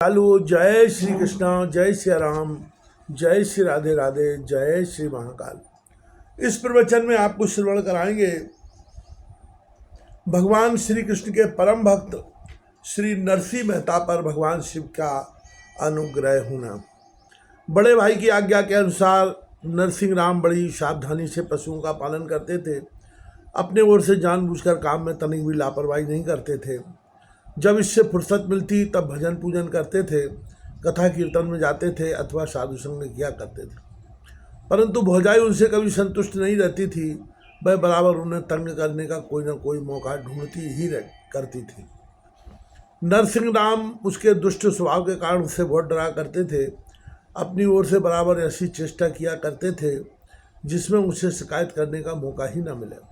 चालू। जय श्री कृष्णा, जय श्री राम, जय श्री राधे राधे, जय श्री महाकाल। इस प्रवचन में आपको श्रवण कराएंगे भगवान श्री कृष्ण के परम भक्त श्री नरसिंह मेहता पर भगवान शिव का अनुग्रह होना। बड़े भाई की आज्ञा के अनुसार नरसिंह राम बड़ी सावधानी से पशुओं का पालन करते थे। अपने ओर से जानबूझकर काम में तनिक भी लापरवाही नहीं करते थे। जब इससे फुर्सत मिलती तब भजन पूजन करते थे, कथा कीर्तन में जाते थे अथवा साधु संग में किया करते थे। परंतु भौजाई उनसे कभी संतुष्ट नहीं रहती थी। वह बराबर उन्हें तंग करने का कोई न कोई मौका ढूंढती ही करती थी। नरसिंह राम उसके दुष्ट स्वभाव के कारण उससे बहुत डरा करते थे। अपनी ओर से बराबर ऐसी चेष्टा किया करते थे जिसमें उसे शिकायत करने का मौका ही न मिले।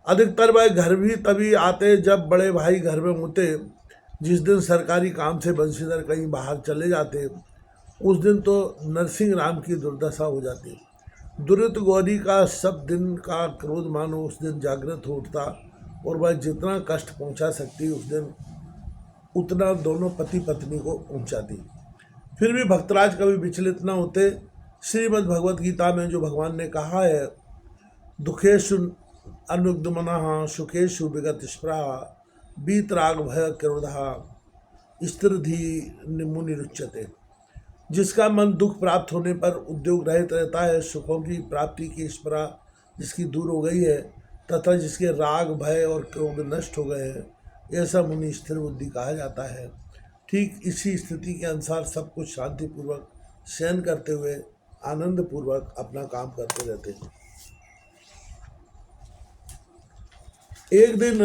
अधिकतर वह घर भी तभी आते जब बड़े भाई घर में होते। जिस दिन सरकारी काम से बंशीधर कहीं बाहर चले जाते उस दिन तो नरसिंह राम की दुर्दशा हो जाती। दुरित गौरी का सब दिन का क्रोध मानो उस दिन जागृत हो उठता और वह जितना कष्ट पहुंचा सकती उस दिन उतना दोनों पति पत्नी को पहुंचाती। फिर भी भक्तराज कभी विचलित न होते। श्रीमद् भगवत गीता में जो भगवान ने कहा है, दुखेशु अनुग्धमनः सुखेशु विगत स्पृहा बीतराग भय क्रोधा स्त्रिधि मुनिरुच्यते। जिसका मन दुख प्राप्त होने पर उद्योग रहित रहता है, सुखों की प्राप्ति की स्पृहा जिसकी दूर हो गई है तथा जिसके राग भय और क्रोध नष्ट हो गए हैं, ऐसा मुनि स्थिर बुद्धि कहा जाता है। ठीक इसी स्थिति के अनुसार सब कुछ शांतिपूर्वक शयन करते हुए आनंद पूर्वक अपना काम करते रहते हैं। एक दिन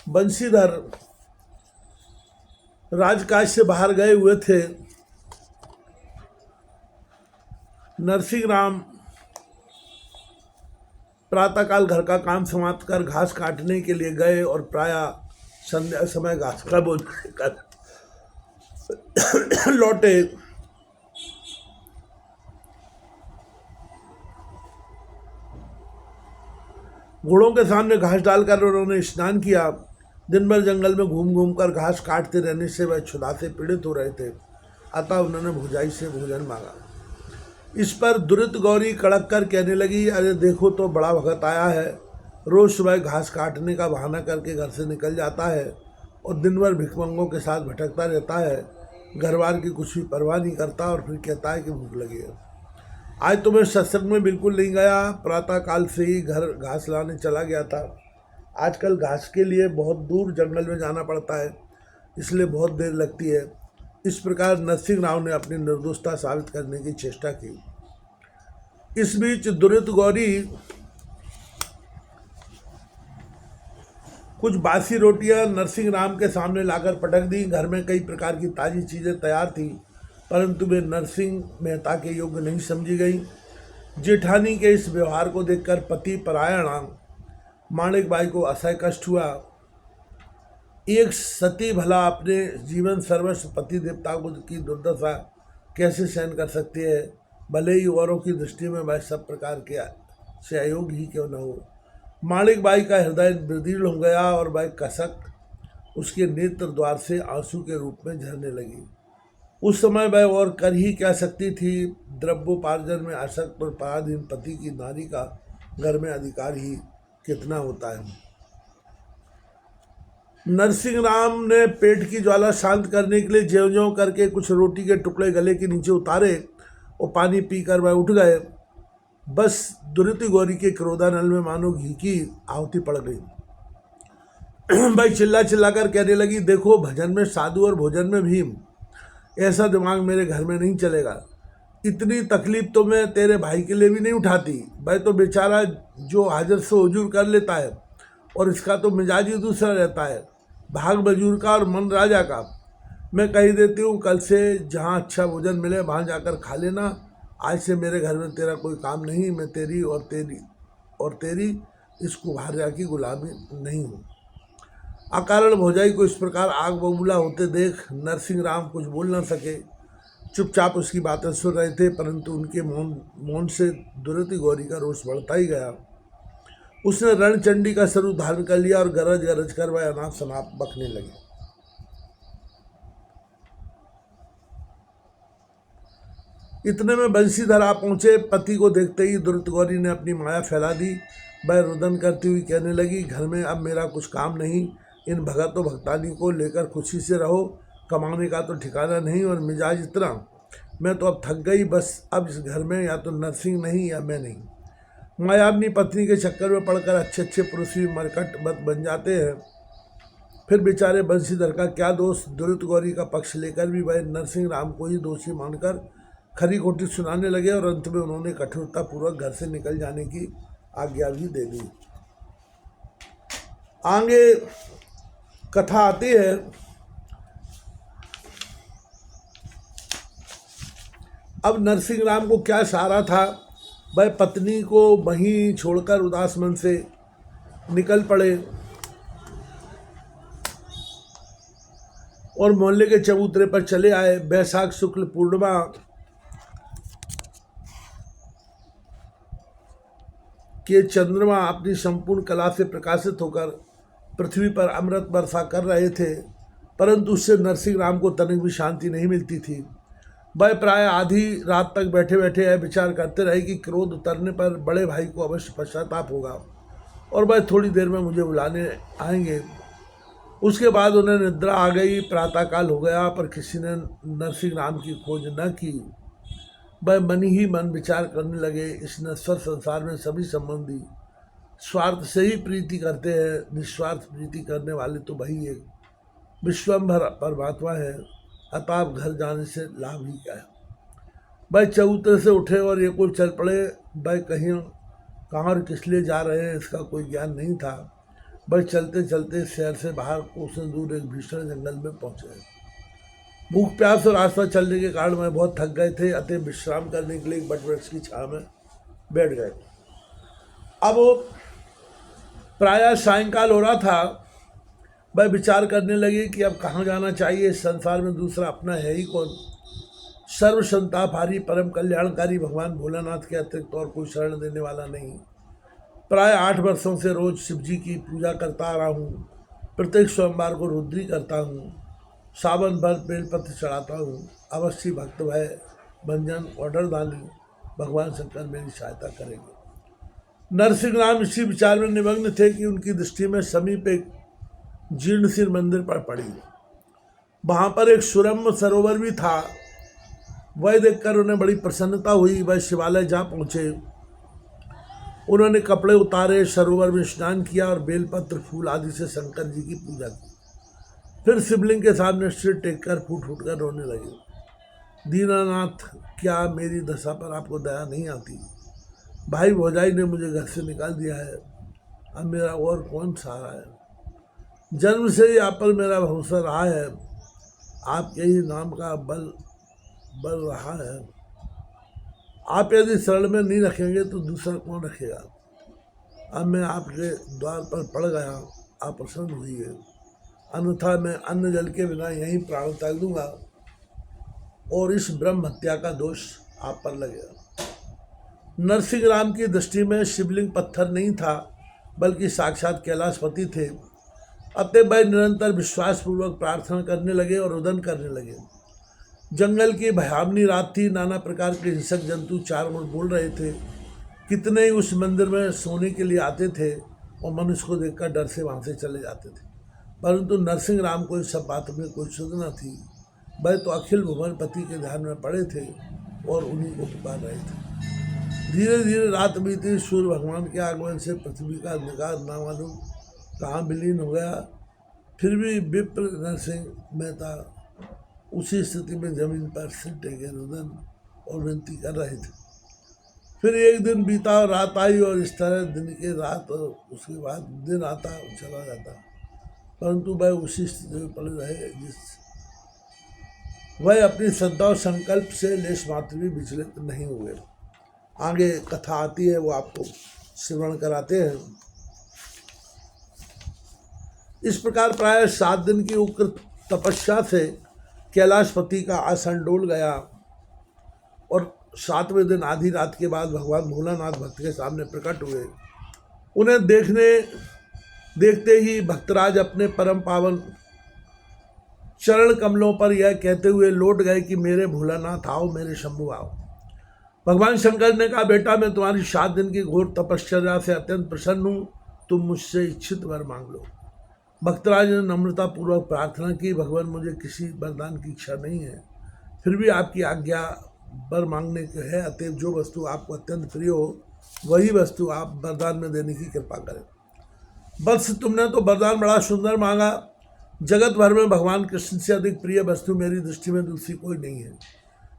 बंशीधर राजकाज से बाहर गए हुए थे। नरसिंह राम प्रातःकाल घर का काम समाप्त कर घास काटने के लिए गए और प्रायः संध्या समय घास का बोझ कर लौटे। घोड़ों के सामने घास डालकर उन्होंने स्नान किया। दिन भर जंगल में घूम घूम कर घास काटते रहने से वह क्षुधा से पीड़ित हो रहे थे, अतः उन्होंने भौजाई से भोजन मांगा। इस पर दुरित गौरी कड़क कर कहने लगी, अरे देखो तो बड़ा भगत आया है। रोज सुबह घास काटने का बहाना करके घर से निकल जाता है और दिन भर भिखमंगों के साथ भटकता रहता है। घरवार की कुछ भी परवाह नहीं करता और फिर कहता है कि भूख लगी है। आज तो मैं सत्संग में बिल्कुल नहीं गया, प्रातःकाल से ही घर घास लाने चला गया था। आजकल घास के लिए बहुत दूर जंगल में जाना पड़ता है, इसलिए बहुत देर लगती है। इस प्रकार नरसिंह राव ने अपनी निर्दोषता साबित करने की चेष्टा की। इस बीच दुरित गौरी कुछ बासी रोटियां नरसिंह राम के सामने लाकर पटक दी। घर में कई प्रकार की ताज़ी चीज़ें तैयार थी, परंतु वे नरसिंह मेहता के योग्य नहीं समझी गई। जेठानी के इस व्यवहार को देखकर पति परायणा माणिक बाई को असह्य कष्ट हुआ। एक सती भला अपने जीवन सर्वस्व पति देवता को की दुर्दशा कैसे सहन कर सकती है, भले ही औरों की दृष्टि में वह सब प्रकार के से अयोग्य ही क्यों न हो। माणिक बाई का हृदय विदीर्ण हो गया और वह कसक उसके नेत्र द्वार से आंसू के रूप में झरने लगी। उस समय वह और कर ही क्या सकती थी। द्रव्योपार्जन में आसक्त और पराधीन पति की नारी का घर में अधिकार ही कितना होता है। नरसिंह राम ने पेट की ज्वाला शांत करने के लिए ज्यों ज्यों करके कुछ रोटी के टुकड़े गले के नीचे उतारे और पानी पीकर वह उठ गए। बस दुरित गौरी के क्रोधानल में मानो घी की आहुति पड़ गई। भाई चिल्ला चिल्लाकर कहने लगी, देखो भजन में साधु और भोजन में भीम, ऐसा दिमाग मेरे घर में नहीं चलेगा। इतनी तकलीफ तो मैं तेरे भाई के लिए भी नहीं उठाती। भाई तो बेचारा जो हाजिर से हुजूर कर लेता है और इसका तो मिजाज ही दूसरा रहता है, भाग बजूर का और मन राजा का। मैं कही देती हूँ, कल से जहाँ अच्छा भोजन मिले वहाँ जाकर खा लेना। आज से मेरे घर में तेरा कोई काम नहीं। मैं तेरी इस कुम्हारिया की गुलामी नहीं हूँ। अकारण भौजाई को इस प्रकार आग बबूला होते देख नरसिंह राम कुछ बोल न सके। चुपचाप उसकी बातें सुन रहे थे, परंतु उनके मौन से दुरित गौरी का रोष बढ़ता ही गया। उसने रणचंडी का स्वरूप धारण कर लिया और गरज गरज कर वह अनाप शनाप बकने लगी। इतने में बंशीधर आ पहुँचे। पति को देखते ही दुर्त गौरी ने अपनी माया फैला दी। वह रुदन करती हुई कहने लगी, घर में अब मेरा कुछ काम नहीं, इन भगतों भक्तानी को लेकर खुशी से रहो, कमाने का तो ठिकाना नहीं और मिजाज इतना, मैं तो अब थक गई, बस अब इस घर में या तो नरसिंह नहीं या मैं नहीं। माया अपनी पत्नी के चक्कर में पड़कर अच्छे अच्छे पुरुष भी मरकट बन जाते हैं। फिर बेचारे बंशीधर का क्या दोष, दुर्त गौरी का पक्ष लेकर भी वह नरसिंह राम को ही दोषी मानकर खरी खोटी सुनाने लगे और अंत में उन्होंने कठोरतापूर्वक घर से निकल जाने की आज्ञा भी दे दी। आगे कथा आती है। अब नरसिंह राम को क्या सहारा था, वह पत्नी को वहीं छोड़कर उदास मन से निकल पड़े और मोहल्ले के चबूतरे पर चले आए। बैसाख शुक्ल पूर्णिमा के चंद्रमा अपनी संपूर्ण कला से प्रकाशित होकर पृथ्वी पर अमृत वर्षा कर रहे थे, परंतु उससे नरसिंह राम को तनिक भी शांति नहीं मिलती थी। वह प्राय आधी रात तक बैठे बैठे यह विचार करते रहे कि क्रोध उतरने पर बड़े भाई को अवश्य पश्चाताप होगा और वह थोड़ी देर में मुझे बुलाने आएंगे। उसके बाद उन्हें निद्रा आ गई। प्रातःकाल हो गया पर किसी ने नरसिंह राम की खोज न की। वह मन ही मन विचार करने लगे, इस नश्वर संसार में सभी संबंधी स्वार्थ से ही प्रीति करते हैं, निस्वार्थ प्रीति करने वाले तो वही एक विश्वम्भर परमात्मा है, अतः घर जाने से लाभ ही क्या है। वह चबूतरे से उठे और ये कुल चल पड़े। वह कहीं कहाँ और किस लिए जा रहे हैं इसका कोई ज्ञान नहीं था। वह चलते चलते शहर से बाहर कोसों दूर एक भीषण जंगल में पहुँचे। भूख प्यास और रास्ता चलने के कारण वह बहुत थक गए थे, अतः विश्राम करने के लिए एक बटवृक्ष की छांव में बैठ गए। अब प्रायः सायंकाल हो रहा था। वह विचार करने लगे कि अब कहाँ जाना चाहिए, इस संसार में दूसरा अपना है ही कौन। सर्व संतापहारी परम कल्याणकारी भगवान भोलानाथ के अतिरिक्त और कोई शरण देने वाला नहीं। प्राय 8 वर्षों से रोज शिव जी की पूजा करता आ रहा हूँ। प्रत्येक सोमवार को रुद्री करता हूँ, सावन भर बेलपत्र चढ़ाता हूँ। अवश्य भक्त भय भंजन ऑर्डर दानी भगवान शंकर मेरी सहायता करेंगे। नरसिंह राम इसी विचार में निमग्न थे कि उनकी दृष्टि में समीप एक जीर्णशीर्ण मंदिर पर पड़ी। वहाँ पर एक सुरम्य सरोवर भी था। वह देखकर उन्हें बड़ी प्रसन्नता हुई। वह शिवालय जा पहुँचे। उन्होंने कपड़े उतारे, सरोवर में स्नान किया और बेलपत्र फूल आदि से शंकर जी की पूजा की। फिर शिवलिंग के सामने सिर टेक कर फूट फूट कर रोने लगे। दीनानाथ, क्या मेरी दशा पर आपको दया नहीं आती? भाई भौजाई ने मुझे घर से निकाल दिया है, अब मेरा और कौन सहारा है। जन्म से ही आप पर मेरा भरोसा रहा है, आपके ही नाम का बल रहा है। आप यदि शरण में नहीं रखेंगे तो दूसरा कौन रखेगा। अब मैं आपके द्वार पर पड़ गया, आप प्रसन्न हुई है, अन्यथा मैं अन्न जल के बिना यहीं प्राण त्याग दूंगा और इस ब्रह्म हत्या का दोष आप पर लगेगा। नरसिंह राम की दृष्टि में शिवलिंग पत्थर नहीं था, बल्कि साक्षात कैलाशपति थे। अतः वह निरंतर विश्वासपूर्वक प्रार्थना करने लगे और रुदन करने लगे। जंगल की भयावनी रात थी। नाना प्रकार के हिंसक जंतु चारों ओर बोल रहे थे। कितने ही उस मंदिर में सोने के लिए आते थे और मनुष्य को देखकर डर से वहाँ से चले जाते थे, परंतु नरसिंह राम को इस सब बात में कोई सुध न थी। वह तो अखिल भुवन पति के ध्यान में पड़े थे और उन्हीं को पुकार रहे थे। धीरे धीरे रात बीती। सूर्य भगवान के आगमन से पृथ्वी का निगाह ना मालूम कहाँ विलीन हो गया। फिर भी विप्र नरसिंह मेहता उसी स्थिति में जमीन पर सिर टेके रुदन और विनती कर रहे थे। फिर एक दिन बीता और रात आई और इस तरह दिन के रात और उसके बाद दिन आता और चला जाता, परंतु वह उसी स्थिति में पड़े रहे जिस वह अपनी श्रद्धा और संकल्प से लेश मात्र भी विचलित नहीं हुए। आगे कथा आती है, वो आपको श्रवण कराते हैं। इस प्रकार प्राय 7 दिन की उग्र तपस्या से कैलाशपति का आसन डोल गया और 7वें दिन आधी रात के बाद भगवान भोलानाथ भक्त के सामने प्रकट हुए। उन्हें देखते ही भक्तराज अपने परम पावन चरण कमलों पर यह कहते हुए लौट गए कि मेरे भोलानाथ आओ, मेरे शंभु आओ। भगवान शंकर ने कहा, बेटा मैं तुम्हारी 7 दिन की घोर तपश्चर्या से अत्यंत प्रसन्न हूँ, तुम मुझसे इच्छित वर मांग लो। भक्तराज ने नम्रता पूर्वक प्रार्थना की, भगवान मुझे किसी वरदान की इच्छा नहीं है, फिर भी आपकी आज्ञा वर मांगने की है, अतएव जो वस्तु आपको अत्यंत प्रिय हो वही वस्तु आप वरदान में देने की कृपा करें। बस तुमने तो वरदान बड़ा सुंदर मांगा, जगत भर में भगवान कृष्ण से अधिक प्रिय वस्तु मेरी दृष्टि में दूसरी कोई नहीं है।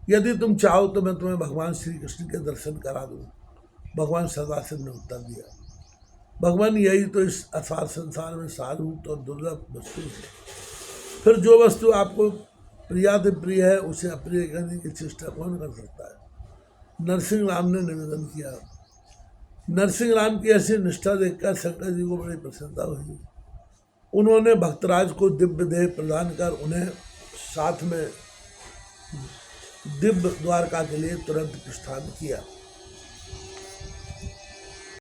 यदि तुम चाहो तो मैं तुम्हें भगवान श्री कृष्ण के दर्शन करा दूँ। भगवान सदाशिव ने उत्तर दिया, भगवान यही तो इस असार संसार में सारूप और दुर्लभ वस्तु है। फिर जो वस्तु आपको प्रियाति प्रिय है उसे अप्रिय करने की चेष्टा कौन कर सकता है। नरसिंह राम ने निवेदन किया। नरसिंह राम की ऐसी निष्ठा देखकर शंकर जी को बड़ी प्रसन्नता हुई। उन्होंने भक्तराज को दिव्य देह प्रदान कर उन्हें साथ में दिव्य द्वारका के लिए तुरंत प्रस्थान किया।